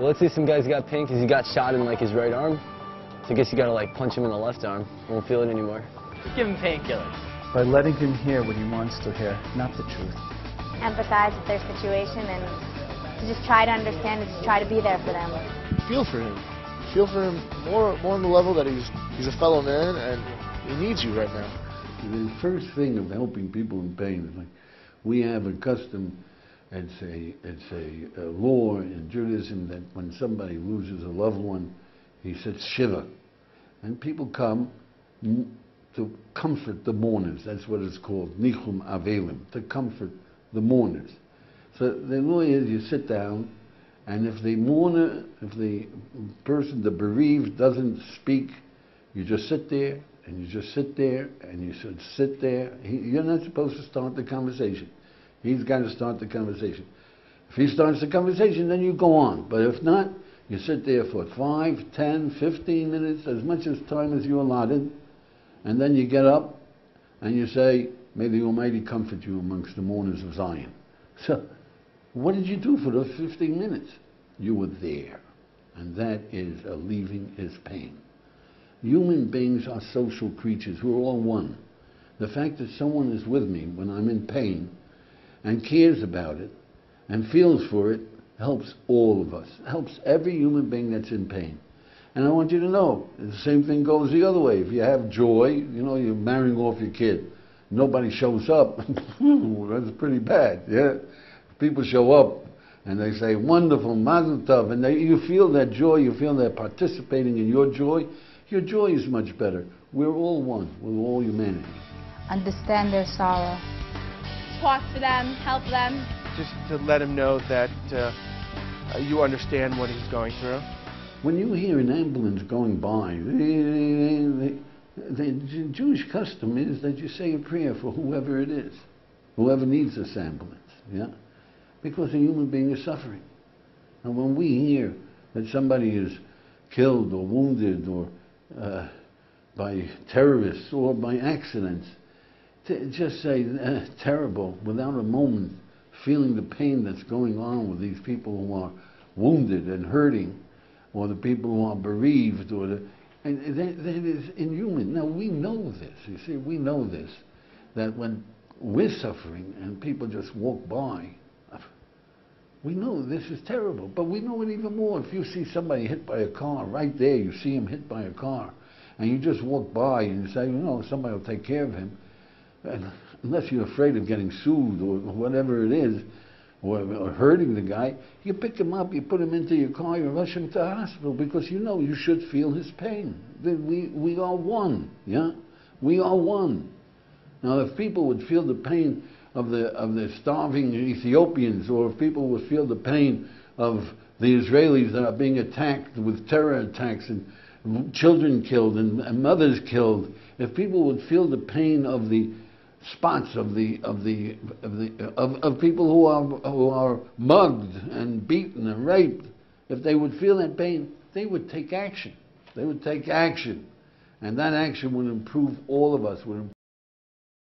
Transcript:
Well, let's say some guy's got pain because he got shot in like his right arm. So I guess you gotta like punch him in the left arm. Won't feel it anymore. Just give him painkillers. By letting him hear what he wants to hear, not the truth. Empathize with their situation and to just try to understand and just try to be there for them. Feel for him. Feel for him more on the level that he's a fellow man and he needs you right now. The first thing of helping people in pain is like we have a custom. It's a law in Judaism that when somebody loses a loved one, he says shiva, and people come to comfort the mourners. That's what it's called, nichum avelim, to comfort the mourners. So the law is you sit down, and if the mourner, if the person, the bereaved, doesn't speak, you just sit there, and you just sit there, and you should sit there. You're not supposed to start the conversation. He's got to start the conversation. If he starts the conversation, then you go on. But if not, you sit there for 5, 10, 15 minutes, as much as time as you allotted, and then you get up and you say, may the Almighty comfort you amongst the mourners of Zion. So, what did you do for those 15 minutes? You were there. And that is alleviating his pain. Human beings are social creatures. We're all one. The fact that someone is with me when I'm in pain and cares about it and feels for it helps all of us. It helps every human being that's in pain. And I want you to know, the same thing goes the other way. If you have joy, you know, you're marrying off your kid, nobody shows up, that's pretty bad, yeah? People show up and they say, wonderful, mazel tov, and you feel that joy, you feel they're participating in your joy is much better. We're all one, we're all humanity. Understand their sorrow. Talk to them, help them. Just to let him know that you understand what he's going through. When you hear an ambulance going by, the Jewish custom is that you say a prayer for whoever it is, whoever needs this ambulance, yeah? Because a human being is suffering. And when we hear that somebody is killed or wounded or by terrorists or by accidents, to just say terrible without a moment feeling the pain that's going on with these people who are wounded and hurting, or the people who are bereaved, or and that is inhuman. Now we know this, you see, we know this, that when we're suffering and people just walk by, we know this is terrible, but we know it even more if you see somebody hit by a car, right there you see him hit by a car, and you just walk by and you say, you know, somebody will take care of him. And unless you're afraid of getting sued or whatever it is, or hurting the guy, you pick him up, you put him into your car, you rush him to the hospital because you know you should feel his pain. We are one, yeah? We are one. Now if people would feel the pain of the starving Ethiopians, or if people would feel the pain of the Israelis that are being attacked with terror attacks and children killed and mothers killed, if people would feel the pain of the spots of people who are mugged and beaten and raped, if they would feel that pain, they would take action. They would take action, and that action would improve all of us.